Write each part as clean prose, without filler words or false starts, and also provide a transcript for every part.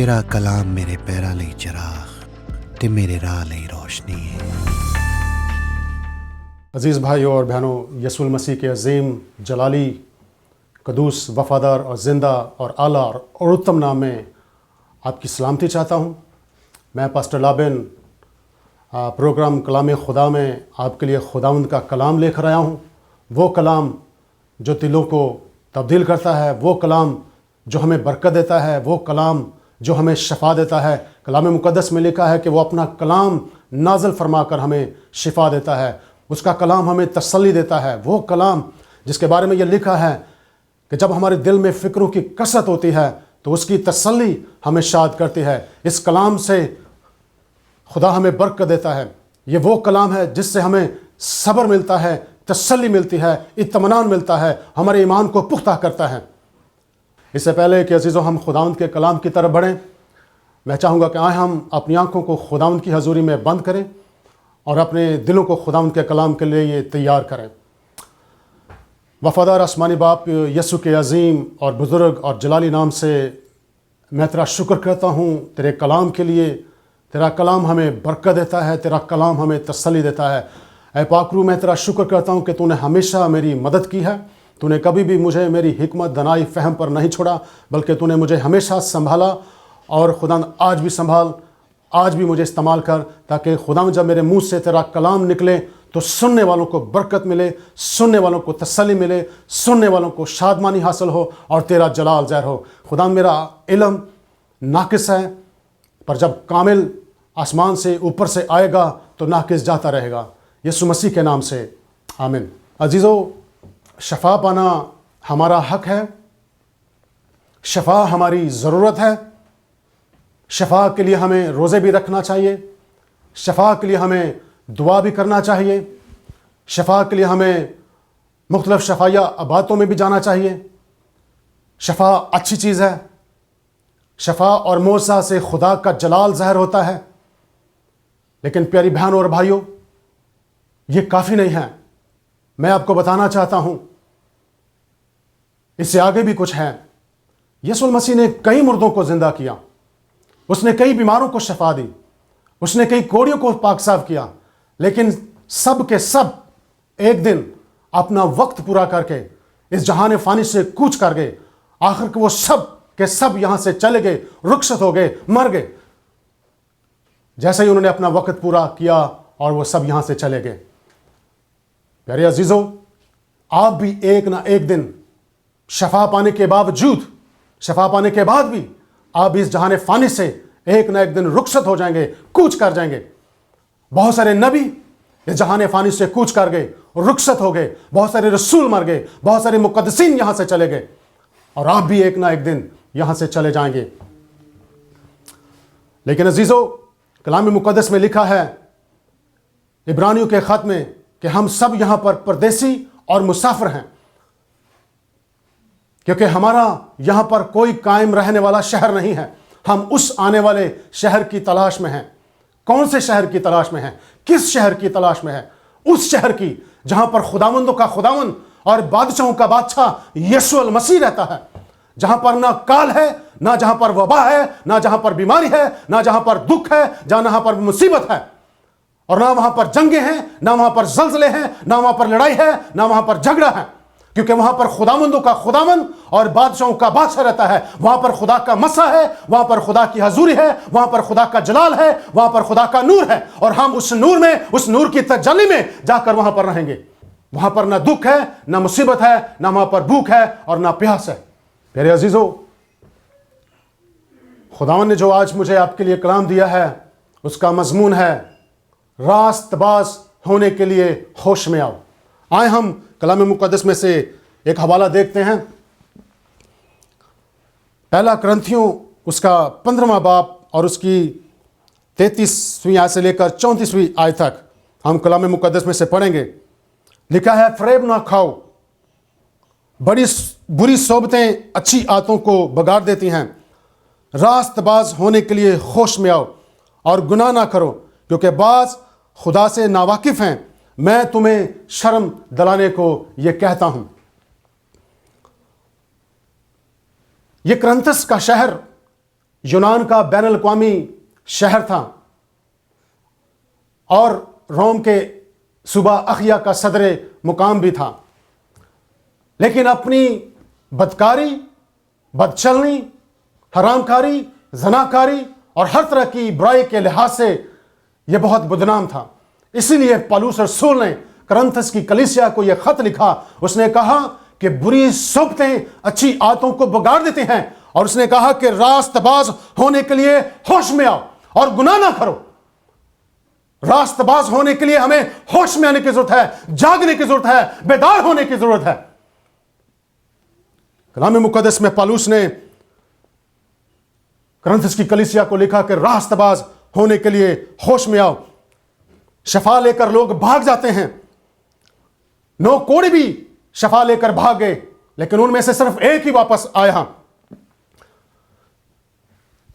تیرا کلام میرے پیرا لئی چراغ تے میرے راہ لئی روشنی ہے۔ عزیز بھائیوں اور بہنوں، یسوع المسیح کے عظیم، جلالی، قدوس، وفادار اور زندہ اور اعلیٰ اور اتم نام میں آپ کی سلامتی چاہتا ہوں۔ میں پاسٹر لابن پروگرام کلام خدا میں آپ کے لیے خداوند کا کلام لے کر آیا ہوں۔ وہ کلام جو دلوں کو تبدیل کرتا ہے، وہ کلام جو ہمیں برکت دیتا ہے، وہ کلام جو ہمیں شفا دیتا ہے۔ کلام مقدس میں لکھا ہے کہ وہ اپنا کلام نازل فرما کر ہمیں شفا دیتا ہے، اس کا کلام ہمیں تسلی دیتا ہے۔ وہ کلام جس کے بارے میں یہ لکھا ہے کہ جب ہمارے دل میں فکروں کی کثرت ہوتی ہے تو اس کی تسلی ہمیں شاد کرتی ہے۔ اس کلام سے خدا ہمیں برکت دیتا ہے۔ یہ وہ کلام ہے جس سے ہمیں صبر ملتا ہے، تسلی ملتی ہے، اطمینان ملتا ہے، ہمارے ایمان کو پختہ کرتا ہے۔ اس سے پہلے کہ عزیزوں ہم خداوند کے کلام کی طرف بڑھیں، میں چاہوں گا کہ آئے ہم اپنی آنکھوں کو خداوند کی حضوری میں بند کریں اور اپنے دلوں کو خداوند کے کلام کے لیے یہ تیار کریں۔ وفادار آسمانی باپ، یسوع کے عظیم اور بزرگ اور جلالی نام سے میں تیرا شکر کرتا ہوں تیرے کلام کے لیے۔ تیرا کلام ہمیں برکت دیتا ہے، تیرا کلام ہمیں تسلی دیتا ہے۔ اے پاک روح، میں تیرا شکر کرتا ہوں کہ تو نے ہمیشہ میری مدد کی ہے۔ تو نے کبھی بھی مجھے میری حکمت، دانائی، فہم پر نہیں چھوڑا، بلکہ تو نے مجھے ہمیشہ سنبھالا، اور خدا آج بھی سنبھال، آج بھی مجھے استعمال کر، تاکہ خدا جب میرے منہ سے تیرا کلام نکلے تو سننے والوں کو برکت ملے، سننے والوں کو تسلی ملے، سننے والوں کو شادمانی حاصل ہو اور تیرا جلال ظاہر ہو۔ خدا میرا علم ناقص ہے، پر جب کامل آسمان سے اوپر سے آئے گا تو ناقص جاتا رہے گا۔ یسوع مسیح کے نام سے آمین۔ عزیزو، شفا پانا ہمارا حق ہے، شفا ہماری ضرورت ہے۔ شفا کے لیے ہمیں روزے بھی رکھنا چاہیے، شفا کے لیے ہمیں دعا بھی کرنا چاہیے، شفا کے لیے ہمیں مختلف شفائیہ عبادتوں میں بھی جانا چاہیے۔ شفا اچھی چیز ہے۔ شفا اور معجزہ سے خدا کا جلال ظاہر ہوتا ہے، لیکن پیاری بہنوں اور بھائیوں، یہ کافی نہیں ہے۔ میں آپ کو بتانا چاہتا ہوں اس سے آگے بھی کچھ ہے۔ یسوع المسیح نے کئی مردوں کو زندہ کیا، اس نے کئی بیماروں کو شفا دی، اس نے کئی کوڑیوں کو پاک صاف کیا، لیکن سب کے سب ایک دن اپنا وقت پورا کر کے اس جہان فانی سے کوچ کر گئے۔ آخر کہ وہ سب کے سب یہاں سے چلے گئے، رخصت ہو گئے، مر گئے، جیسے ہی انہوں نے اپنا وقت پورا کیا اور وہ سب یہاں سے چلے گئے۔ پیارے عزیزوں، آپ بھی ایک نہ ایک دن شفا پانے کے باوجود، شفا پانے کے بعد بھی آپ اس جہان فانی سے ایک نہ ایک دن رخصت ہو جائیں گے، کوچ کر جائیں گے۔ بہت سارے نبی اس جہان فانی سے کوچ کر گئے، رخصت ہو گئے، بہت سارے رسول مر گئے، بہت سارے مقدسین یہاں سے چلے گئے، اور آپ بھی ایک نہ ایک دن یہاں سے چلے جائیں گے۔ لیکن عزیزو، کلام مقدس میں لکھا ہے عبرانیوں کے خط میں کہ ہم سب یہاں پر پردیسی اور مسافر ہیں، کیونکہ ہمارا یہاں پر کوئی قائم رہنے والا شہر نہیں ہے۔ ہم اس آنے والے شہر کی تلاش میں ہیں۔ کون سے شہر کی تلاش میں ہیں؟ کس شہر کی تلاش میں ہے؟ اس شہر کی جہاں پر خداوندوں کا خداوند اور بادشاہوں کا بادشاہ یسوع المسیح رہتا ہے، جہاں پر نہ کال ہے، نہ جہاں پر وبا ہے، نہ جہاں پر بیماری ہے، نہ جہاں پر دکھ ہے، جہاں پر مصیبت ہے، اور نہ وہاں پر جنگیں ہیں، نہ وہاں پر زلزلے ہیں، نہ وہاں پر لڑائی ہے، نہ وہاں پر جھگڑا ہے، کیونکہ وہاں پر خداوندوں کا خداوند اور بادشاہوں کا بادشاہ رہتا ہے۔ وہاں پر خدا کا مسا ہے، وہاں پر خدا کی حضوری ہے، وہاں پر خدا کا جلال ہے، وہاں پر خدا کا نور ہے، اور ہم اس نور میں، اس نور کی تجلی میں جا کر وہاں پر رہیں گے۔ وہاں پر نہ دکھ ہے، نہ مصیبت ہے، نہ وہاں پر بھوک ہے اور نہ پیاس ہے۔ پیارے عزیزو، خداوند نے جو آج مجھے آپ کے لیے کلام دیا ہے، اس کا مضمون ہے راست باز ہونے کے لیے ہوش میں آؤ۔ آئے ہم کلام مقدس میں سے ایک حوالہ دیکھتے ہیں۔ پہلا کرنتھیوں اس کا 15واں باب اور اس کی 33ویں آیت سے لے کر 34ویں آیت تک ہم کلام مقدس میں سے پڑھیں گے۔ لکھا ہے، فریب نہ کھاؤ، بڑی بری صحبتیں اچھی عادتوں کو بگاڑ دیتی ہیں۔ راست باز ہونے کے لیے ہوش میں آؤ اور گناہ نہ کرو، کیونکہ بعض خدا سے ناواقف ہیں۔ میں تمہیں شرم دلانے کو یہ کہتا ہوں۔ یہ کرنتس کا شہر یونان کا بین الاقوامی شہر تھا اور روم کے صوبہ اخیا کا صدر مقام بھی تھا، لیکن اپنی بدکاری، بدچلنی، حرام کاری، زناکاری اور ہر طرح کی برائی کے لحاظ سے یہ بہت بدنام تھا۔ اسی لیے پالوس رسول نے کرنتھس کی کلیسیا کو یہ خط لکھا۔ اس نے کہا کہ بری صحبتیں اچھی عادتوں کو بگاڑ دیتے ہیں، اور اس نے کہا کہ راست باز ہونے کے لیے ہوش میں آؤ اور گناہ نہ کرو۔ راست باز ہونے کے لیے ہمیں ہوش میں آنے کی ضرورت ہے، جاگنے کی ضرورت ہے، بیدار ہونے کی ضرورت ہے۔ کلام مقدس میں پالوس نے کرنتھس کی کلیسیا کو لکھا کہ راست باز ہونے کے لیے ہوش میں آؤ۔ شفا لے کر لوگ بھاگ جاتے ہیں، 9 کوڑے بھی شفا لے کر بھاگ گئے، لیکن ان میں سے صرف ایک ہی واپس آیا۔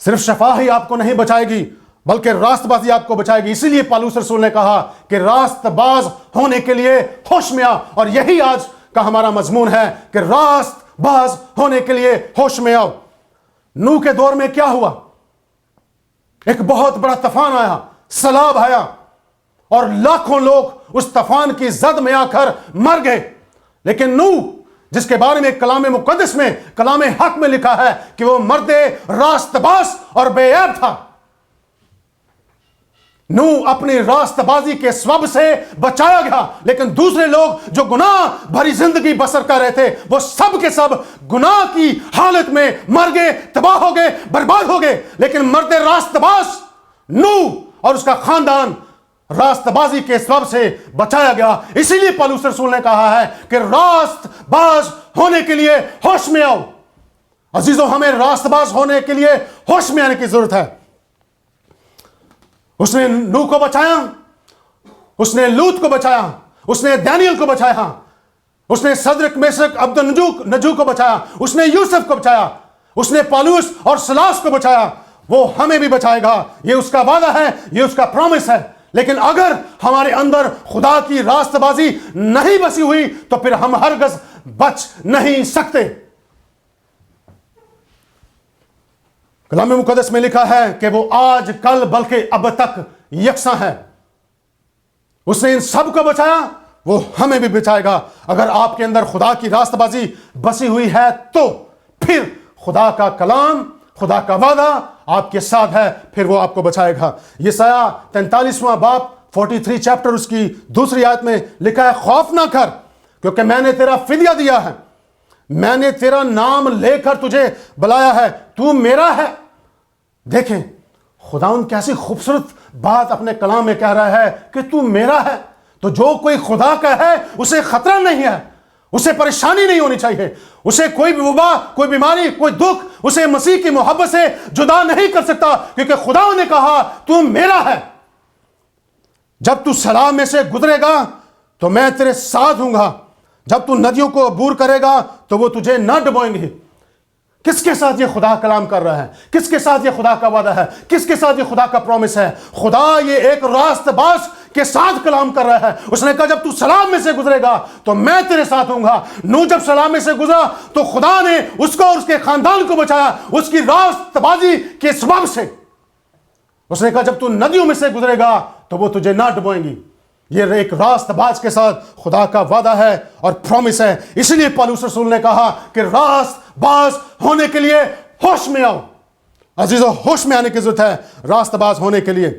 صرف شفا ہی آپ کو نہیں بچائے گی بلکہ راست بازی آپ کو بچائے گی۔ اسی لیے پالوس رسول نے کہا کہ راست باز ہونے کے لیے ہوش میں آؤ، اور یہی آج کا ہمارا مضمون ہے کہ راست باز ہونے کے لیے ہوش میں آؤ۔ نوح کے دور میں کیا ہوا؟ ایک بہت بڑا طوفان آیا، سیلاب آیا، اور لاکھوں لوگ اس طوفان کی زد میں آ کر مر گئے۔ لیکن نوح، جس کے بارے میں کلام مقدس میں، کلام حق میں لکھا ہے کہ وہ مرد راست باز اور بے عیب تھا، نوح اپنی راست بازی کے سبب سے بچایا گیا۔ لیکن دوسرے لوگ جو گناہ بھری زندگی بسر کر رہے تھے، وہ سب کے سب گناہ کی حالت میں مر گئے، تباہ ہو گئے، برباد ہو گئے۔ لیکن مرد راست باز نوح اور اس کا خاندان راست بازی کے سبب سے بچایا گیا۔ اسی لیے پالوس رسول نے کہا ہے کہ راست باز ہونے کے لیے ہوش میں آؤ۔ عزیزو، ہمیں راست باز ہونے کے لیے ہوش میں آنے کی ضرورت ہے۔ اس نے نوح کو بچایا، اس نے لوط کو بچایا، اس نے دانیل کو بچایا، اس نے صدرک میشک عبدالنجو کو بچایا، اس نے یوسف کو بچایا، اس نے پالوس اور سلاس کو بچایا۔ وہ ہمیں بھی بچائے گا، یہ اس کا وعدہ ہے، یہ اس کا پرومس ہے۔ لیکن اگر ہمارے اندر خدا کی راست بازی نہیں بسی ہوئی تو پھر ہم ہرگز بچ نہیں سکتے۔ کلام مقدس میں لکھا ہے کہ وہ آج کل بلکہ اب تک یکساں ہے۔ اس نے ان سب کو بچایا، وہ ہمیں بھی بچائے گا۔ اگر آپ کے اندر خدا کی راست بازی بسی ہوئی ہے تو پھر خدا کا کلام، خدا کا وعدہ آپ کے ساتھ ہے، پھر وہ آپ کو بچائے گا۔ یسایہ 43واں باب 43 چیپٹر اس کی 2 آیت میں لکھا ہے، خوف نہ کر کیونکہ میں نے تیرا فدیہ دیا ہے، میں نے تیرا نام لے کر تجھے بلایا ہے، تو میرا ہے۔ دیکھیں خداوند کیسی خوبصورت بات اپنے کلام میں کہہ رہا ہے کہ تو میرا ہے۔ تو جو کوئی خدا کا ہے اسے خطرہ نہیں ہے، اسے پریشانی نہیں ہونی چاہیے، اسے کوئی بھی وبا، کوئی بیماری، کوئی دکھ اسے مسیح کی محبت سے جدا نہیں کر سکتا، کیونکہ خدا نے کہا تو میرا ہے۔ جب تو سیلاب میں سے گزرے گا تو میں تیرے ساتھ ہوں گا، جب تو ندیوں کو عبور کرے گا تو وہ تجھے نہ ڈبوئیں گی۔ کس کے ساتھ یہ خدا کلام کر رہا ہے؟ کس کے ساتھ یہ خدا کا وعدہ ہے؟ کس کے ساتھ یہ خدا کا پرومس ہے؟ خدا یہ ایک راست باز کے ساتھ کلام کر رہا ہے۔ اس نے کہا جب تو سیلاب میں سے گزرے گا تو میں تیرے ساتھ ہوں گا۔ نوح جب سیلاب میں سے گزرا تو خدا نے اس کو اور اس کے خاندان کو بچایا اس کی راست بازی کے سبب سے۔ اس نے کہا جب تو ندیوں میں سے گزرے گا تو وہ تجھے نہ ڈبوئیں گی۔ یہ ایک راست باز کے ساتھ خدا کا وعدہ ہے اور پرومس ہے۔ اسی لیے پالوس رسول نے کہا کہ راست باز ہونے کے لیے ہوش میں آؤ۔ عزیزو، ہوش میں آنے کی ضرورت ہے راست باز ہونے کے لیے۔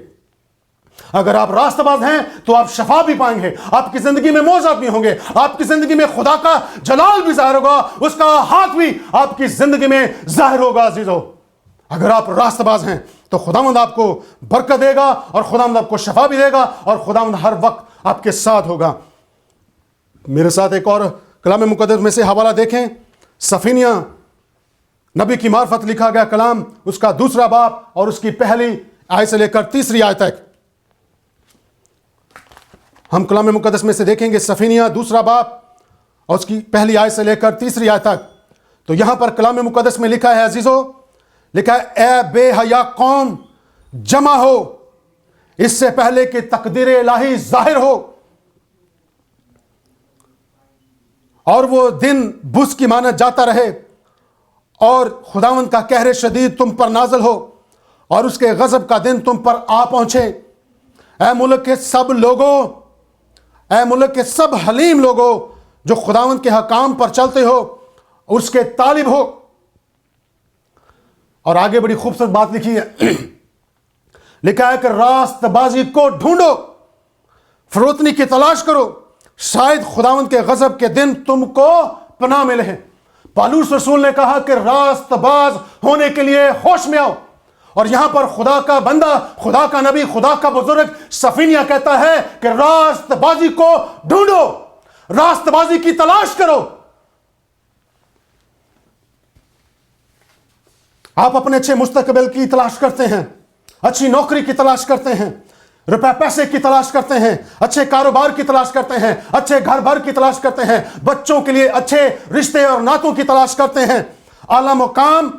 اگر آپ راست باز ہیں تو آپ شفا بھی پائیں گے، آپ کی زندگی میں معجزات بھی ہوں گے، آپ کی زندگی میں خدا کا جلال بھی ظاہر ہوگا، اس کا ہاتھ بھی آپ کی زندگی میں ظاہر ہوگا۔ عزیزو، اگر آپ راست باز ہیں تو خداوند آپ کو برکت دے گا، اور خداوند آپ کو شفا بھی دے گا، اور خداوند ہر وقت آپ کے ساتھ ہوگا۔ میرے ساتھ ایک اور کلام مقدس میں سے حوالہ دیکھیں، سفینیہ نبی کی معرفت لکھا گیا کلام، اس کا 2 باب اور اس کی پہلی آیت سے لے کر 3 آیت تک۔ ہم کلام مقدس میں سے دیکھیں گے سفینیہ 2 باب اور اس کی پہلی آیت سے لے کر 3 آیت تک۔ تو یہاں پر کلام مقدس میں لکھا ہے عزیزو، لکھا ہے اے بے حیا قوم جمع ہو، اس سے پہلے کہ تقدیر الہی ظاہر ہو، اور وہ دن بس کی مانت جاتا رہے، اور خداوند کا قہر شدید تم پر نازل ہو اور اس کے غضب کا دن تم پر آ پہنچے۔ اے ملک کے سب لوگوں، اے ملک کے سب حلیم لوگوں جو خداوند کے حکام پر چلتے ہو، اس کے طالب ہو۔ اور آگے بڑی خوبصورت بات لکھی ہے، لکھا ہے کہ راست بازی کو ڈھونڈو، فروتنی کی تلاش کرو، شاید خداوند کے غضب کے دن تم کو پناہ ملے ہیں۔ پالوس رسول نے کہا کہ راست باز ہونے کے لیے ہوش میں آؤ، اور یہاں پر خدا کا بندہ، خدا کا نبی، خدا کا بزرگ سفینیہ کہتا ہے کہ راست بازی کو ڈھونڈو، راست بازی کی تلاش کرو۔ آپ اپنے اچھے مستقبل کی تلاش کرتے ہیں، اچھی نوکری کی تلاش کرتے ہیں، روپے پیسے کی تلاش کرتے ہیں، اچھے کاروبار کی تلاش کرتے ہیں، اچھے گھر بار کی تلاش کرتے ہیں، بچوں کے لیے اچھے رشتے اور ناتوں کی تلاش کرتے ہیں، اعلیٰ مقام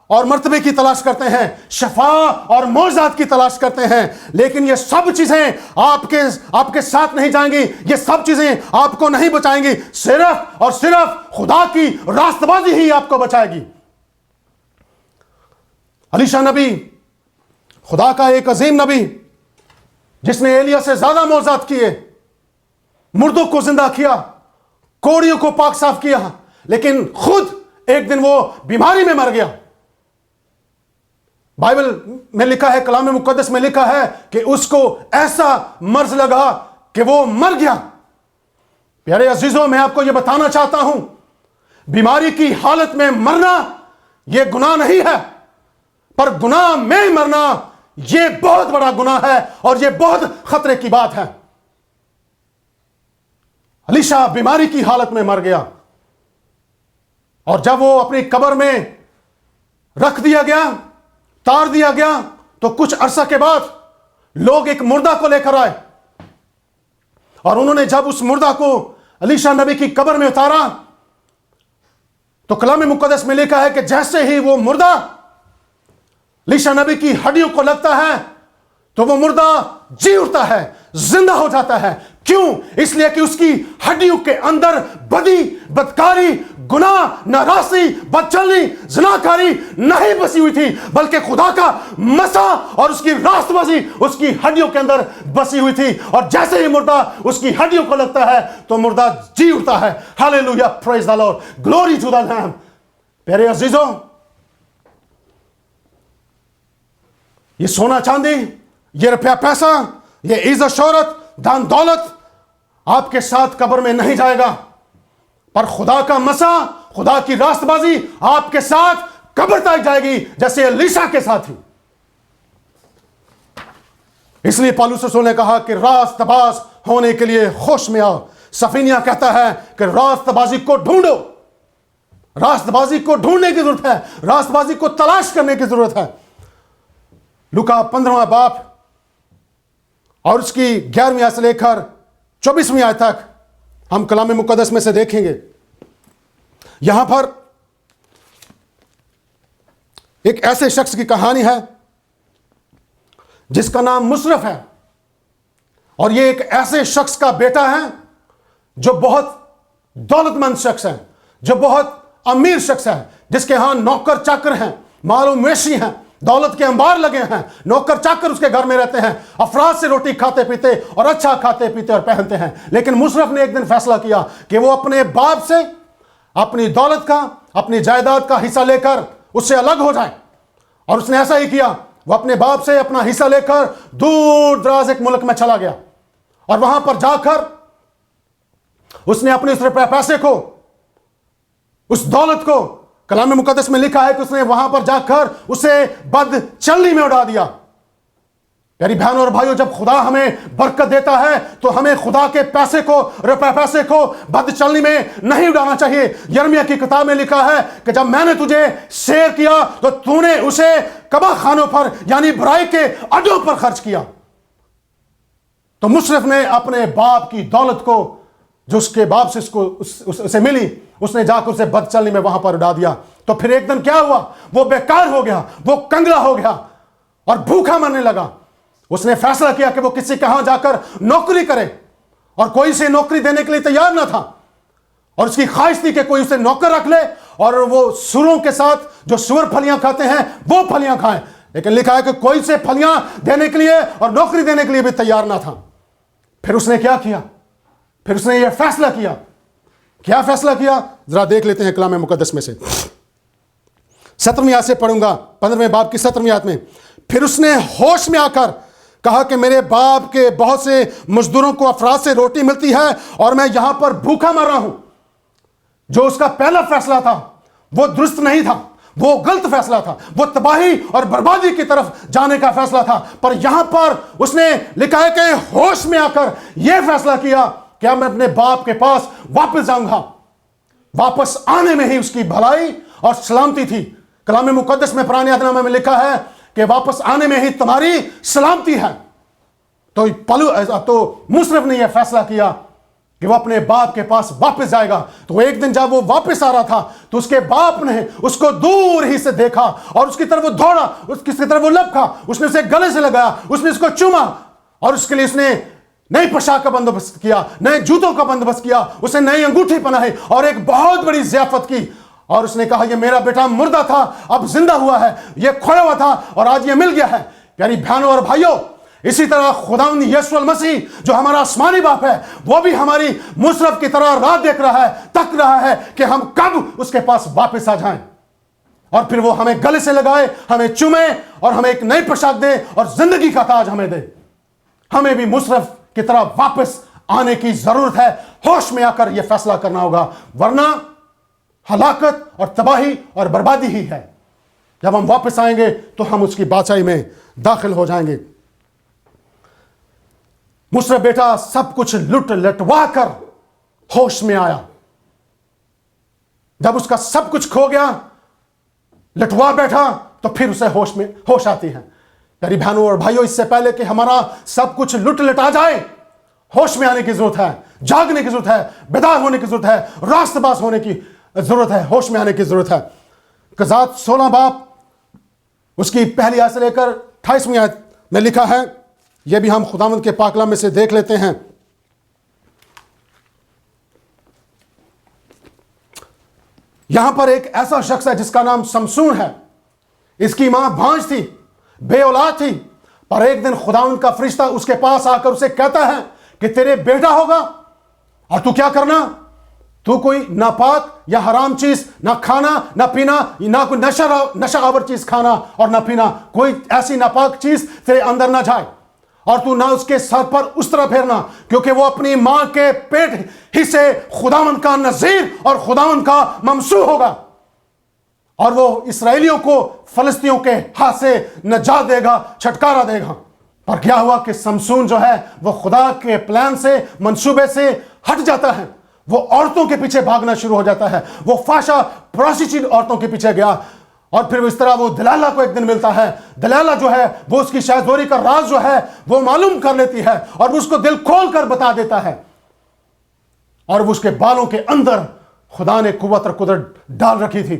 اور مرتبے کی تلاش کرتے ہیں، شفا اور معجزات کی تلاش کرتے ہیں، لیکن یہ سب چیزیں آپ کے ساتھ نہیں جائیں گی، یہ سب چیزیں آپ کو نہیں بچائیں گی، صرف اور صرف خدا کی راست بازی ہی آپ کو بچائے گی۔ الیشع نبی، خدا کا ایک عظیم نبی جس نے ایلیا سے زیادہ معجزات کیے، مردوں کو زندہ کیا، کوڑیوں کو پاک صاف کیا، لیکن خود ایک دن وہ بیماری میں مر گیا۔ بائبل میں لکھا ہے، کلام مقدس میں لکھا ہے کہ اس کو ایسا مرض لگا کہ وہ مر گیا۔ پیارے عزیزوں، میں آپ کو یہ بتانا چاہتا ہوں، بیماری کی حالت میں مرنا یہ گناہ نہیں ہے، پر گناہ میں مرنا یہ بہت بڑا گناہ ہے اور یہ بہت خطرے کی بات ہے۔ الیشع بیماری کی حالت میں مر گیا، اور جب وہ اپنی قبر میں رکھ دیا گیا، تار دیا گیا، تو کچھ عرصہ کے بعد لوگ ایک مردہ کو لے کر آئے، اور انہوں نے جب اس مردہ کو الیشع نبی کی قبر میں اتارا تو کلام مقدس میں لکھا ہے کہ جیسے ہی وہ مردہ الیشع نبی کی ہڈیوں کو لگتا ہے تو وہ مردہ جی اٹھتا ہے، زندہ ہو جاتا ہے۔ کیوں؟ اس لیے کہ اس کی ہڈیوں کے اندر بدی، بدکاری، گناہ، ناراضی، بدچلنی، زناکاری نہیں بسی ہوئی تھی، بلکہ خدا کا مسا اور اس کی راست بازی اس کی ہڈیوں کے اندر بسی ہوئی تھی، اور جیسے ہی مردہ اس کی ہڈیوں کو لگتا ہے تو مردہ جی اٹھتا ہے۔ ہاللیلویا، پریز دی لارڈ، گلوری ٹو دی لیم۔ پیارے عزیزوں، یہ سونا چاندی، یہ روپیہ پیسہ، یہ عزت شہرت، دان دولت آپ کے ساتھ قبر میں نہیں جائے گا، پر خدا کا مسا، خدا کی راست بازی آپ کے ساتھ قبر تک جائے گی، جیسے الیشع کے ساتھ ہی۔ اس لیے پالوس رسول نے کہا کہ راست باز ہونے کے لیے ہوش میں آؤ۔ سفینیہ کہتا ہے کہ راست بازی کو ڈھونڈو، راست بازی کو ڈھونڈنے کی ضرورت ہے، راست بازی کو تلاش کرنے کی ضرورت ہے۔ لوکا 15واں باب اور اس کی 11ویں آیت سے لے کر 24ویں آیت تک ہم کلام مقدس میں سے دیکھیں گے۔ یہاں پر ایک ایسے شخص کی کہانی ہے جس کا نام مصرف ہے، اور یہ ایک ایسے شخص کا بیٹا ہے جو بہت دولت مند شخص ہے، جو بہت امیر شخص ہے، جس کے ہاں نوکر چاکر ہیں، مال و مویشی ہیں، دولت کے انبار لگے ہیں، نوکر چاکر اس کے گھر میں رہتے ہیں، افراد سے روٹی کھاتے پیتے اور اچھا کھاتے پیتے اور پہنتے ہیں۔ لیکن مصرف نے ایک دن فیصلہ کیا کہ وہ اپنے باپ سے اپنی دولت کا، اپنی جائیداد کا حصہ لے کر اس سے الگ ہو جائے، اور اس نے ایسا ہی کیا۔ وہ اپنے باپ سے اپنا حصہ لے کر دور دراز ایک ملک میں چلا گیا، اور وہاں پر جا کر اس نے اپنے اس روپے پیسے کو، اس دولت کو، کلام مقدس میں لکھا ہے کہ اس نے وہاں پر جا کر اسے بد چلنی میں اڑا دیا۔ پیاری بہنوں اور بھائیوں، جب خدا ہمیں برکت دیتا ہے تو ہمیں خدا کے پیسے کو، روپے پیسے کو بد چلنی میں نہیں اڑانا چاہیے۔ یرمیہ کی کتاب میں لکھا ہے کہ جب میں نے تجھے سیر کیا تو تو نے اسے کبا خانوں پر، یعنی برائی کے اڈوں پر خرچ کیا۔ تو مصرف نے اپنے باپ کی دولت کو، جو اس کے باپ سے اسے ملی، اس نے جا کر اسے بد چلنی میں وہاں پر اڑا دیا۔ تو پھر ایک دن کیا ہوا؟ وہ بیکار ہو گیا، وہ کنگلا ہو گیا اور بھوکا مرنے لگا۔ اس نے فیصلہ کیا کہ وہ کسی کے ہاں جا کر نوکری کرے، اور کوئی سے نوکری دینے کے لیے تیار نہ تھا، اور اس کی خواہش تھی کہ کوئی اسے نوکر رکھ لے اور وہ سوروں کے ساتھ جو سور پھلیاں کھاتے ہیں وہ پھلیاں کھائیں. لیکن لکھا ہے کہ کوئی اسے پھلیاں دینے کے لیے اور نوکری دینے کے لیے بھی تیار نہ تھا. پھر اس نے کیا کیا؟ پھر اس نے یہ فیصلہ کیا. کیا فیصلہ کیا؟ ذرا دیکھ لیتے ہیں کلام مقدس میں سے. 17ویں آیت سے پڑھوں گا، 15ویں باب کی 17ویں آیت میں. پھر اس نے ہوش میں آ کر کہا کہ میرے باپ کے بہت سے مزدوروں کو افراد سے روٹی ملتی ہے اور میں یہاں پر بھوکا مر رہا ہوں. جو اس کا پہلا فیصلہ تھا وہ درست نہیں تھا، وہ غلط فیصلہ تھا، وہ تباہی اور بربادی کی طرف جانے کا فیصلہ تھا. پر یہاں پر اس نے لکھا ہے کہ ہوش میں آ کر یہ فیصلہ کیا کہ میں اپنے باپ کے پاس واپس جاؤں گا. واپس آنے میں ہی اس کی بھلائی اور سلامتی تھی. کلام مقدس میں پرانے عہد نامے میں لکھا ہے کہ واپس آنے میں ہی تمہاری سلامتی ہے. تو مصرف نے یہ فیصلہ کیا کہ وہ اپنے باپ کے پاس واپس جائے گا. تو ایک دن جب وہ واپس آ رہا تھا تو اس کے باپ نے اس کو دور ہی سے دیکھا اور اس کی طرف وہ دوڑا، اس کی طرف وہ لپکا، اس نے اسے گلے سے لگایا، اس نے اس کو چوما اور اس کے لیے اس نے نئی پوشاک کا بندوبست کیا، نئے جوتوں کا بندوبست کیا، اسے نئی انگوٹھی پہنائی اور ایک بہت بڑی ضیافت کی. اور اس نے کہا یہ میرا بیٹا مردہ تھا اب زندہ ہوا ہے، یہ کھویا ہوا تھا اور آج یہ مل گیا ہے. پیاری بہنوں اور بھائیوں، اسی طرح خداوند یسوع المسیح جو ہمارا آسمانی باپ ہے وہ بھی ہماری مصرف کی طرح راہ دیکھ رہا ہے، تک رہا ہے کہ ہم کب اس کے پاس واپس آ جائیں اور پھر وہ ہمیں گلے سے لگائے، ہمیں چومے اور ہمیں ایک نئی پوشاک دے اور زندگی کا تاج ہمیں دے. ہمیں بھی مصرف کی طرح واپس آنے کی ضرورت ہے. ہوش میں آ کر یہ فیصلہ کرنا ہوگا، ورنہ ہلاکت اور تباہی اور بربادی ہی ہے. جب ہم واپس آئیں گے تو ہم اس کی بادشاہی میں داخل ہو جائیں گے. مصرف بیٹا سب کچھ لٹوا کر ہوش میں آیا. جب اس کا سب کچھ کھو گیا، لٹوا بیٹھا، تو پھر اسے ہوش آتی ہے. پیاری بہنوں اور بھائیوں، اس سے پہلے کہ ہمارا سب کچھ لٹا جائے، ہوش میں آنے کی ضرورت ہے، جاگنے کی ضرورت ہے، بیدار ہونے کی ضرورت ہے، راست باز ہونے کی ضرورت ہے، ہوش میں آنے کی ضرورت ہے. قضات 16 باب اس کی پہلی آیت سے لے کر 28ویں آیت میں لکھا ہے. یہ بھی ہم خداوند کے پاک کلام میں سے دیکھ لیتے ہیں. یہاں پر ایک ایسا شخص ہے جس کا نام سمسون ہے. اس کی ماں بھانج تھی، بے اولاد تھی. پر ایک دن خداوند کا فرشتہ اس کے پاس آ کر اسے کہتا ہے کہ تیرے بیٹا ہوگا اور تو کیا کرنا، تو کوئی ناپاک یا حرام چیز نہ کھانا نہ پینا، نہ کوئی نشہ آور چیز کھانا اور نہ پینا. کوئی ایسی ناپاک چیز تیرے اندر نہ جائے اور تو نہ اس کے سر پر اس طرح پھیرنا، کیونکہ وہ اپنی ماں کے پیٹ ہی سے خداوند کا نذیر اور خداوند کا ممسوح ہوگا اور وہ اسرائیلیوں کو فلسطینیوں کے ہاتھ سے نجات دے گا، چھٹکارا دے گا. پر کیا ہوا کہ سمسون جو ہے وہ خدا کے پلان سے، منصوبے سے ہٹ جاتا ہے. وہ عورتوں کے پیچھے بھاگنا شروع ہو جاتا ہے. وہ فاشا پروسٹیوٹ عورتوں کے پیچھے گیا اور پھر اس طرح وہ دلالہ کو ایک دن ملتا ہے. دلالہ جو ہے وہ اس کی شاہزوری کا راز جو ہے وہ معلوم کر لیتی ہے اور وہ اس کو دل کھول کر بتا دیتا ہے. اور وہ اس کے بالوں کے اندر خدا نے قوت اور قدرت ڈال رکھی تھی،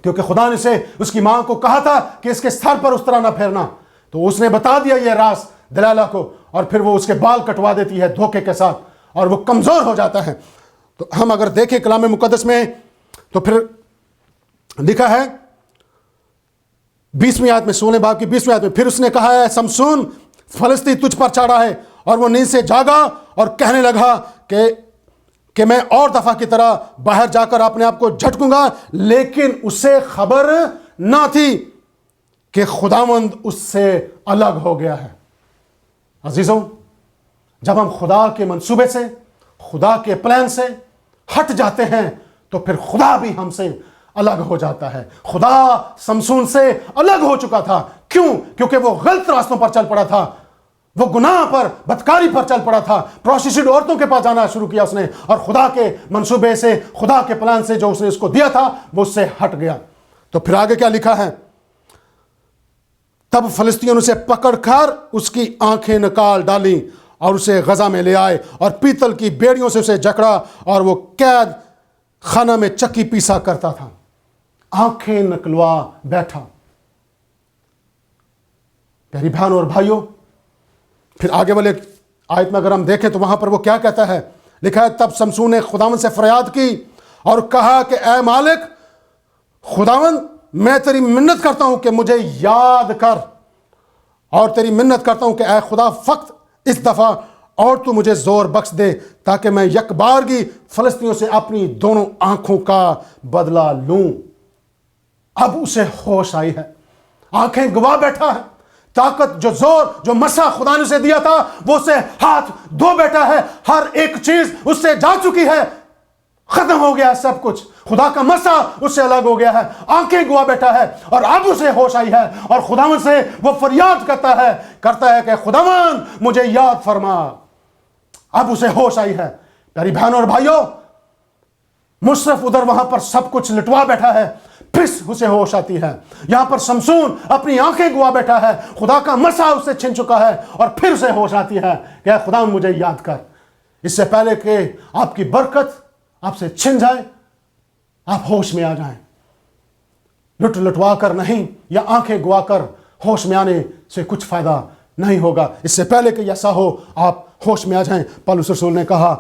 کیونکہ خدا نے سے اس کی ماں کو کہا تھا کہ اس کے سر پر اس طرح نہ پھیرنا. تو اس نے بتا دیا یہ راز دلالہ کو، اور پھر وہ اس کے بال کٹوا دیتی ہے دھوکے کے ساتھ اور وہ کمزور ہو جاتا ہے. تو ہم اگر دیکھیں کلام مقدس میں تو پھر لکھا ہے 20ویں آیت میں، 16 باب کی 20ویں آیت میں، پھر اس نے کہا ہے سمسون فلسطین تجھ پر چڑھا ہے. اور وہ نیند سے جاگا اور کہنے لگا کہ میں اور دفعہ کی طرح باہر جا کر اپنے آپ کو جھٹکوں گا. لیکن اسے خبر نہ تھی کہ خداوند اس سے الگ ہو گیا ہے. عزیزوں، جب ہم خدا کے منصوبے سے، خدا کے پلان سے ہٹ جاتے ہیں تو پھر خدا بھی ہم سے الگ ہو جاتا ہے. خدا سمسون سے الگ ہو چکا تھا. کیوں؟ کیونکہ وہ غلط راستوں پر چل پڑا تھا، وہ گناہ پر، بدکاری پر چل پڑا تھا. پروسٹیوٹ عورتوں کے پاس جانا شروع کیا اس نے، اور خدا کے منصوبے سے، خدا کے پلان سے جو اس نے اس کو دیا تھا وہ اس سے ہٹ گیا. تو پھر آگے کیا لکھا ہے؟ تب فلسطینیوں نے اسے پکڑ کر اس کی آنکھیں نکال ڈالیں اور اسے غزہ میں لے آئے اور پیتل کی بیڑیوں سے اسے جکڑا اور وہ قید خانہ میں چکی پیسا کرتا تھا. آنکھیں نکلوا بیٹھا. پیاری بہنوں اور بھائیوں، پھر آگے والے آیت میں اگر ہم دیکھیں تو وہاں پر وہ کیا کہتا ہے؟ لکھا ہے تب شمشون نے خداوند سے فریاد کی اور کہا کہ اے مالک خداوند میں تیری منت کرتا ہوں کہ مجھے یاد کر، اور تیری منت کرتا ہوں کہ اے خدا فقط اس دفعہ اور تو مجھے زور بخش دے تاکہ میں یک بارگی فلسطینیوں سے اپنی دونوں آنکھوں کا بدلہ لوں۔ اب اسے ہوش آئی ہے، آنکھیں گوا بیٹھا ہے، طاقت جو زور جو مسا خدا نے اسے دیا تھا وہ اسے ہاتھ دھو بیٹھا ہے، ہر ایک چیز اس سے جا چکی ہے، ختم ہو گیا سب کچھ، خدا کا مسا اس سے الگ ہو گیا ہے، آنکھیں گوا بیٹھا ہے، اور اب اسے ہوش آئی ہے اور خداوند سے وہ فریاد کرتا ہے کہ خداوند مجھے یاد فرما۔ اب اسے ہوش آئی ہے۔ پیاری بہنوں اور بھائیوں، مصرف ادھر وہاں پر سب کچھ لٹوا بیٹھا ہے، پھر اسے ہوش آتی ہے۔ یہاں پر شمشون اپنی آنکھیں گوا بیٹھا ہے، خدا کا مسا اس سے چھن چکا ہے، اور پھر اسے ہوش آتی ہے کہ خدا مجھے یاد کر۔ اس سے پہلے کہ آپ کی برکت آپ سے چھن جائے، آپ ہوش میں آ جائیں۔ لٹوا کر نہیں، یا آنکھیں گوا کر ہوش میں آنے سے کچھ فائدہ نہیں ہوگا۔ اس سے پہلے کہ ایسا ہو آپ ہوش میں آ جائیں۔ پولس رسول نے کہا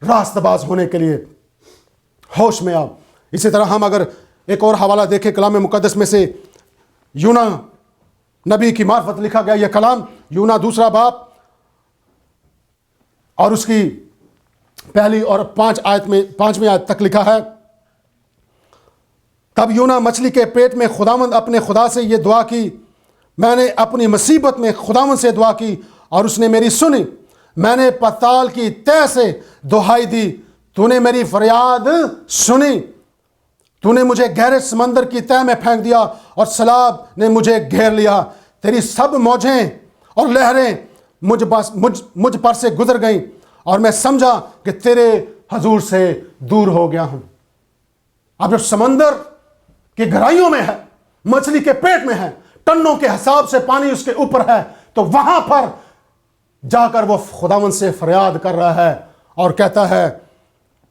راست باز ہونے کے لیے ہوش میں آؤ۔ اسی طرح ہم اگر ایک اور حوالہ دیکھیں کلام مقدس میں سے، یونا نبی کی معرفت لکھا گیا یہ کلام، یونا 2 باب اور اس کی پہلی اور 5ویں آیت تک لکھا ہے۔ تب یونا مچھلی کے پیٹ میں خداوند اپنے خدا سے یہ دعا کی، میں نے اپنی مصیبت میں خداوند سے دعا کی اور اس نے میری سنی، میں نے پتال کی تہ سے دہائی دی، تو نے میری فریاد سنی، تو نے مجھے گہرے سمندر کی تہ میں پھینک دیا اور سیلاب نے مجھے گھیر لیا، تیری سب موجیں اور لہریں مجھ پر سے گزر گئیں اور میں سمجھا کہ تیرے حضور سے دور ہو گیا ہوں۔ اب جو سمندر کی گہرائیوں میں ہے، مچھلی کے پیٹ میں ہے، ٹنوں کے حساب سے پانی اس کے اوپر ہے، تو وہاں پر جا کر وہ خداوند سے فریاد کر رہا ہے اور کہتا ہے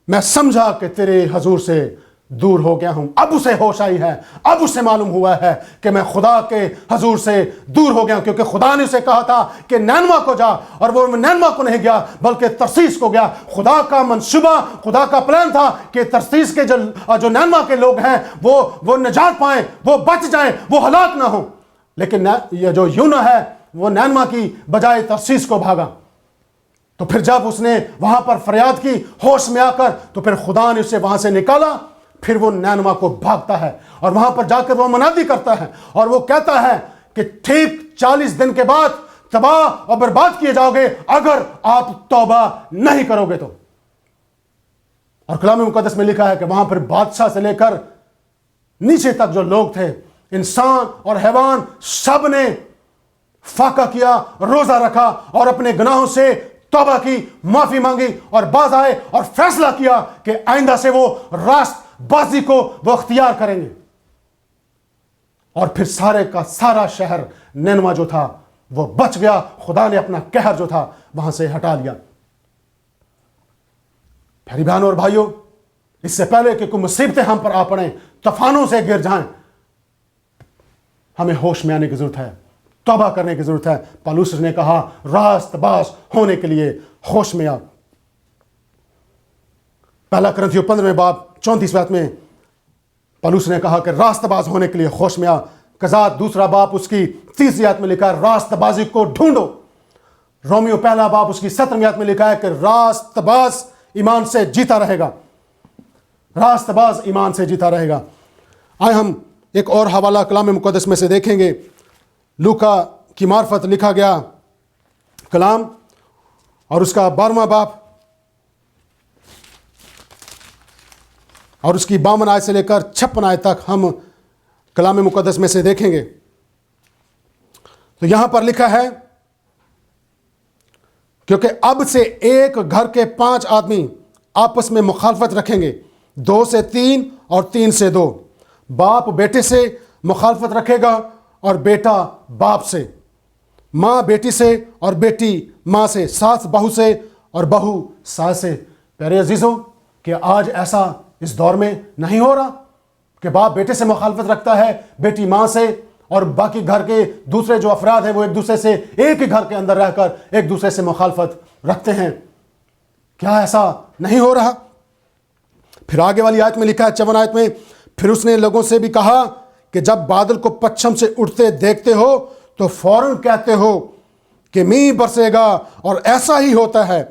میں سمجھا کہ تیرے حضور سے دور ہو گیا ہوں۔ اب اسے ہوش آئی ہے، اب اسے معلوم ہوا ہے کہ میں خدا کے حضور سے دور ہو گیا ہوں، کیونکہ خدا نے اسے کہا تھا کہ نینوا کو جا، اور وہ نینوا کو نہیں گیا بلکہ ترسیس کو گیا۔ خدا کا منصوبہ، خدا کا پلان تھا کہ ترسیس کے جو نینوا کے لوگ ہیں وہ نجات پائیں، وہ بچ جائیں، وہ ہلاک نہ ہوں، لیکن یہ جو یونا ہے وہ نینوا کی بجائے ترسیس کو بھاگا۔ تو پھر جب اس نے وہاں پر فریاد کی ہوش میں آ کر، تو پھر خدا نے اسے وہاں سے نکالا، پھر وہ نینوا کو بھاگتا ہے اور وہاں پر جا کر وہ منادی کرتا ہے اور وہ کہتا ہے کہ ٹھیک 40 دن کے بعد تباہ اور برباد کیے جاؤ گے اگر آپ توبہ نہیں کرو گے تو۔ اور کلام مقدس میں لکھا ہے کہ وہاں پر بادشاہ سے لے کر نیچے تک جو لوگ تھے، انسان اور حیوان، سب نے فاقہ کیا، روزہ رکھا اور اپنے گناہوں سے توبہ کی، معافی مانگی اور باز آئے اور فیصلہ کیا کہ آئندہ سے وہ راست بازی کو وہ اختیار کریں گے۔ اور پھر سارے کا سارا شہر نینوا جو تھا وہ بچ گیا، خدا نے اپنا قہر جو تھا وہاں سے ہٹا لیا۔ پیاری بہنوں اور بھائیوں، اس سے پہلے کہ کوئی مصیبتیں ہم پر آ پڑیں، طوفانوں سے گر جائیں، ہمیں ہوش میں آنے کی ضرورت ہے، توبہ کرنے کی ضرورت ہے۔ پالوس نے کہا راست باز ہونے کے لیے ہوش میں آ۔ پہلا کرنتھیوں 15 باب 34 آیت میں پالوس نے کہا کہ راست باز ہونے کے لیے ہوش میں آ۔ قضات 2 باب اس کی 30 آیت میں لکھا ہے راست بازی کو ڈھونڈو۔ رومیو 1 باب اس کی 17 آیت میں لکھا ہے کہ راست باز ایمان سے جیتا رہے گا، راست باز ایمان سے جیتا رہے گا۔ آئے ہم ایک اور حوالہ کلام مقدس میں سے دیکھیں گے، لوکا کی معرفت لکھا گیا کلام اور اس کا 12واں باب اور اس کی 52 آیت سے لے کر 56 آیت تک ہم کلام مقدس میں سے دیکھیں گے۔ تو یہاں پر لکھا ہے کیونکہ اب سے ایک گھر کے 5 آدمی آپس میں مخالفت رکھیں گے، 2 سے 3 اور 3 سے 2، باپ بیٹے سے مخالفت رکھے گا اور بیٹا باپ سے، ماں بیٹی سے اور بیٹی ماں سے، ساس بہو سے اور بہو ساس سے۔ پیارے عزیزوں، کہ آج ایسا اس دور میں نہیں ہو رہا کہ باپ بیٹے سے مخالفت رکھتا ہے، بیٹی ماں سے، اور باقی گھر کے دوسرے جو افراد ہیں وہ ایک دوسرے سے ایک ہی گھر کے اندر رہ کر ایک دوسرے سے مخالفت رکھتے ہیں۔ کیا ایسا نہیں ہو رہا؟ پھر آگے والی آیت میں لکھا ہے 54 آیت میں، پھر اس نے لوگوں سے بھی کہا کہ جب بادل کو پچھم سے اٹھتے دیکھتے ہو تو فوراً کہتے ہو کہ مینہ برسے گا، اور ایسا ہی ہوتا ہے،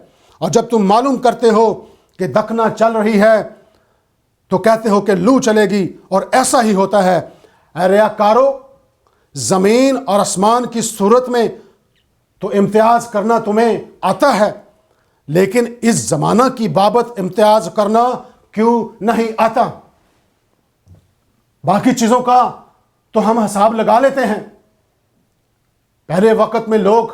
اور جب تم معلوم کرتے ہو کہ دکھنا چل رہی ہے تو کہتے ہو کہ لو چلے گی، اور ایسا ہی ہوتا ہے۔ اے ریاکارو، زمین اور آسمان کی صورت میں تو امتیاز کرنا تمہیں آتا ہے، لیکن اس زمانہ کی بابت امتیاز کرنا کیوں نہیں آتا؟ باقی چیزوں کا تو ہم حساب لگا لیتے ہیں۔ پہلے وقت میں لوگ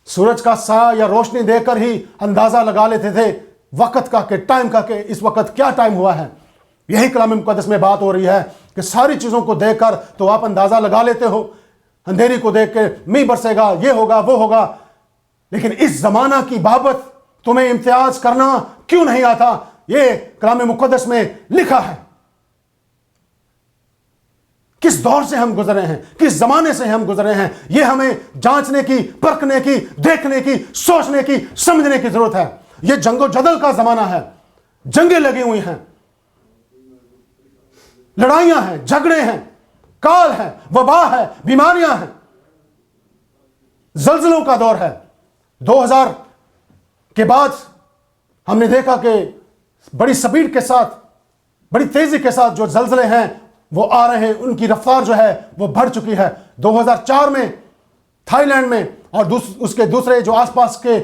سورج کا سایہ یا روشنی دے کر ہی اندازہ لگا لیتے تھے وقت کا، کہ ٹائم کا، کہ اس وقت کیا ٹائم ہوا ہے۔ یہی کلام مقدس میں بات ہو رہی ہے کہ ساری چیزوں کو دیکھ کر تو آپ اندازہ لگا لیتے ہو، اندھیری کو دیکھ کے مینہ برسے گا، یہ ہوگا وہ ہوگا، لیکن اس زمانہ کی بابت تمہیں امتیاز کرنا کیوں نہیں آتا؟ یہ کلام مقدس میں لکھا ہے۔ کس دور سے ہم گزرے ہیں، کس زمانے سے ہم گزرے ہیں، یہ ہمیں جانچنے کی، پرکھنے کی، دیکھنے کی، سوچنے کی، سمجھنے کی ضرورت ہے۔ یہ جنگ و جدل کا زمانہ ہے، جنگیں لگی ہوئی ہیں، لڑائیاں ہیں، جھگڑے ہیں، کال ہے، وبا ہے، بیماریاں ہیں، زلزلوں کا دور ہے۔ 2000 کے بعد ہم نے دیکھا کہ بڑی سپیڈ کے ساتھ، بڑی تیزی کے ساتھ جو زلزلے ہیں وہ آ رہے ہیں، ان کی رفتار جو ہے وہ بڑھ چکی ہے۔ 2004 میں تھائی لینڈ میں اور اس کے دوسرے جو آس پاس کے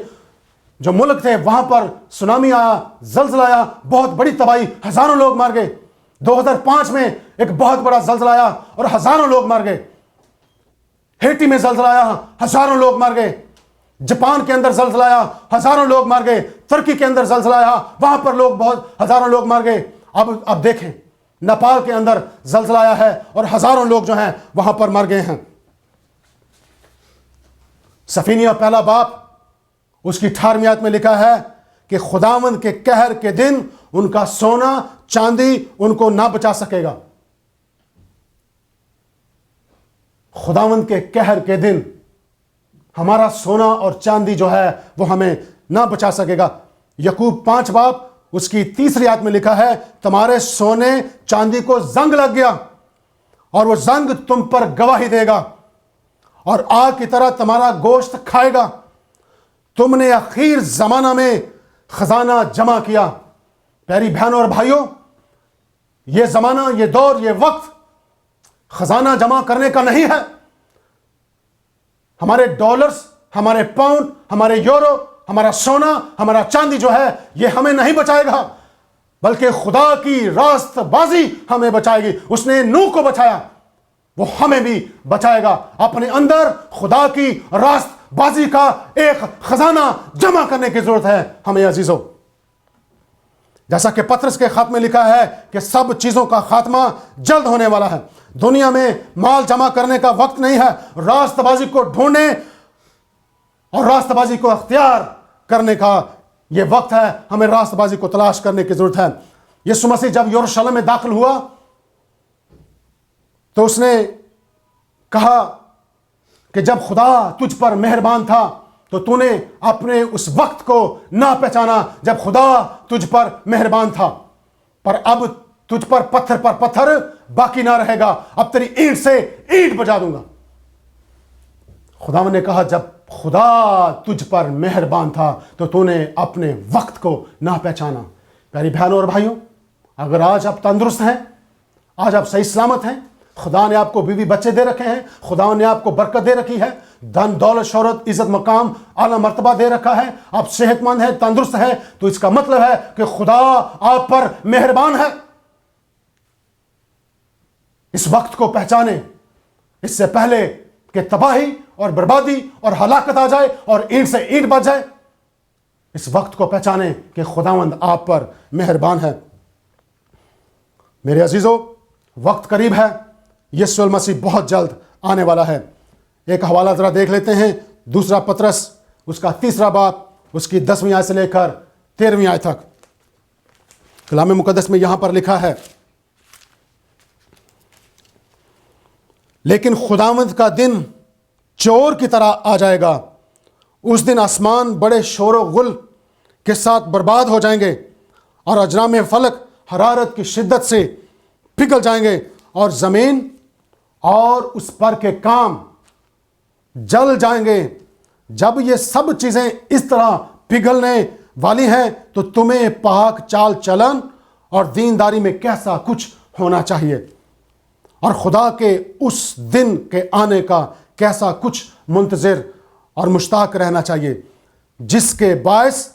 جو ملک تھے وہاں پر سونامی آیا، زلزلہ آیا، بہت بڑی تباہی، ہزاروں لوگ مر گئے۔ 2005 میں ایک بہت بڑا زلزلہ آیا اور ہزاروں لوگ مر گئے۔ ہیٹی میں زلزلہ آیا، ہزاروں لوگ مر گئے۔ جاپان کے اندر زلزلہ آیا، ہزاروں لوگ مر گئے۔ ترکی کے اندر زلزلہ آیا، وہاں پر لوگ ہزاروں لوگ مر گئے۔ اب دیکھیں نیپال کے اندر زلزلہ آیا ہے اور ہزاروں لوگ جو ہیں وہاں پر مر گئے ہیں۔ سفینیہ پہلا باب اس کی 18ویں آیت میں لکھا ہے کہ خداوند کے قہر کے دن ان کا سونا چاندی ان کو نہ بچا سکے گا۔ خداوند کے قہر کے دن ہمارا سونا اور چاندی جو ہے وہ ہمیں نہ بچا سکے گا۔ یعقوب 5 باب اس کی 3 آیت میں لکھا ہے تمہارے سونے چاندی کو زنگ لگ گیا اور وہ زنگ تم پر گواہی دے گا اور آگ کی طرح تمہارا گوشت کھائے گا۔ تم نے اخیر زمانہ میں خزانہ جمع کیا۔ پیاری بہنوں اور بھائیوں، یہ زمانہ، یہ دور، یہ وقت خزانہ جمع کرنے کا نہیں ہے۔ ہمارے ڈالرز، ہمارے پاؤنڈ، ہمارے یورو، ہمارا سونا، ہمارا چاندی جو ہے یہ ہمیں نہیں بچائے گا، بلکہ خدا کی راست بازی ہمیں بچائے گی۔ اس نے نوح کو بچایا، وہ ہمیں بھی بچائے گا۔ اپنے اندر خدا کی راست بازی کا ایک خزانہ جمع کرنے کی ضرورت ہے ہمیں عزیزوں۔ جیسا کہ پطرس کے خط میں لکھا ہے کہ سب چیزوں کا خاتمہ جلد ہونے والا ہے۔ دنیا میں مال جمع کرنے کا وقت نہیں ہے، راست بازی کو ڈھونڈنے اور راست بازی کو اختیار کرنے کا یہ وقت ہے۔ ہمیں راست بازی کو تلاش کرنے کی ضرورت ہے۔ یسوع مسیح جب یروشلم میں داخل ہوا تو اس نے کہا کہ جب خدا تجھ پر مہربان تھا تو تو نے اپنے اس وقت کو نہ پہچانا جب خدا تجھ پر مہربان تھا، پر اب تجھ پر پتھر باقی نہ رہے گا، اب تیری اینٹ سے اینٹ بجا دوں گا۔ خدا نے کہا جب خدا تجھ پر مہربان تھا تو نے اپنے وقت کو نہ پہچانا۔ پیاری بہنوں اور بھائیوں، اگر آج آپ تندرست ہیں، آج آپ صحیح سلامت ہیں، خدا نے آپ کو بیوی بچے دے رکھے ہیں، خدا نے آپ کو برکت دے رکھی ہے، دھن دولت شہرت عزت مقام اعلیٰ مرتبہ دے رکھا ہے، آپ صحت مند ہیں، تندرست ہیں، تو اس کا مطلب ہے کہ خدا آپ پر مہربان ہے۔ اس وقت کو پہچانے اس سے پہلے کہ تباہی اور بربادی اور ہلاکت آ جائے اور اینٹ سے اینٹ بچ جائے، اس وقت کو پہچانے کہ خداوند آپ پر مہربان ہے۔ میرے عزیزو، وقت قریب ہے، یسوع المسیح بہت جلد آنے والا ہے۔ ایک حوالہ ذرا دیکھ لیتے ہیں، 2 پطرس اس کا 3 باب اس کی 10ویں آیت سے لے کر 13ویں آیت تک۔ کلام مقدس میں یہاں پر لکھا ہے لیکن خداوند کا دن چور کی طرح آ جائے گا، اس دن آسمان بڑے شور و غل کے ساتھ برباد ہو جائیں گے اور اجرام فلک حرارت کی شدت سے پگھل جائیں گے اور زمین اور اس پر کے کام جل جائیں گے۔ جب یہ سب چیزیں اس طرح پگھلنے والی ہیں تو تمہیں پاک چال چلن اور دینداری میں کیسا کچھ ہونا چاہیے اور خدا کے اس دن کے آنے کا کیسا کچھ منتظر اور مشتاق رہنا چاہیے، جس کے باعث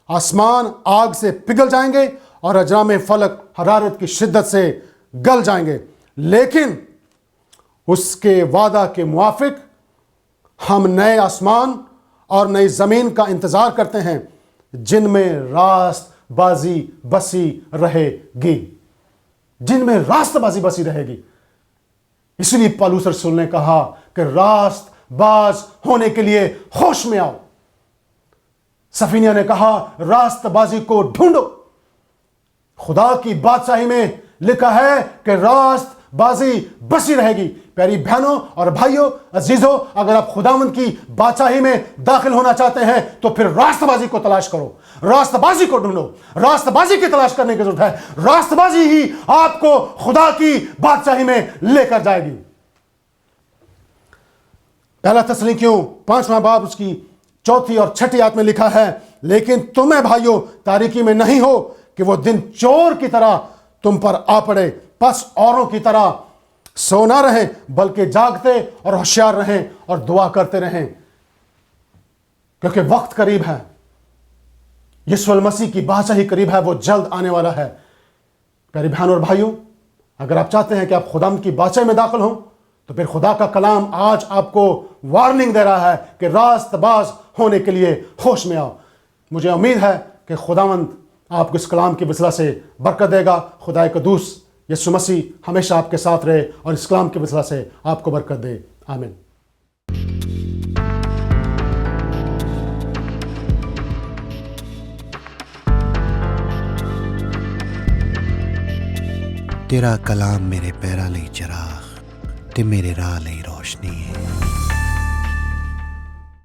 آسمان آگ سے پگھل جائیں گے اور اجرام فلک حرارت کی شدت سے گل جائیں گے، لیکن اس کے وعدہ کے موافق ہم نئے آسمان اور نئی زمین کا انتظار کرتے ہیں جن میں راست بازی بسی رہے گی، جن میں راست بازی بسی رہے گی۔ اس لیے پالوس رسول نے کہا کہ راست باز ہونے کے لیے ہوش میں آؤ۔ سفینیہ نے کہا راست بازی کو ڈھونڈو۔ خدا کی بادشاہی میں لکھا ہے کہ راست بازی بسی رہے گی۔ پیاری بہنوں اور بھائیوں، عزیزوں، اگر آپ خداوند کی بادشاہی میں داخل ہونا چاہتے ہیں تو پھر راست بازی کو تلاش کرو، راست بازی کو ڈھونڈو۔ راست بازی کی تلاش کرنے کی ضرورت ہے۔ راست بازی ہی آپ کو خدا کی بادشاہی میں لے کر جائے گی۔ پہلا تسلنیکیوں 5واں باب اس کی 4 اور 6 آیت میں لکھا ہے، لیکن تمہیں بھائیوں تاریکی میں نہیں ہو کہ وہ دن چور کی طرح تم پر آ پڑے، پس اوروں کی طرح سو نہ رہیں بلکہ جاگتے اور ہوشیار رہیں اور دعا کرتے رہیں، کیونکہ وقت قریب ہے۔ یسوع المسیح کی بادشاہی قریب ہے، وہ جلد آنے والا ہے۔ پیارے بہنوں اور بھائیوں، اگر آپ چاہتے ہیں کہ آپ خدا کی بادشاہی میں داخل ہوں تو پھر خدا کا کلام آج آپ کو وارننگ دے رہا ہے کہ راست باز ہونے کے لیے ہوش میں آؤ۔ مجھے امید ہے کہ خداوند آپ کو اس کلام کی وسیلہ سے برکت دے گا۔ خدا قدوس یسوع مسیح ہمیشہ آپ کے ساتھ رہے اور اس کلام کی وسیلہ سے آپ کو برکت دے۔ آمین۔ تیرا کلام میرے پیراں لئی چراغ تے میرے راہ لئی روشنی ہے۔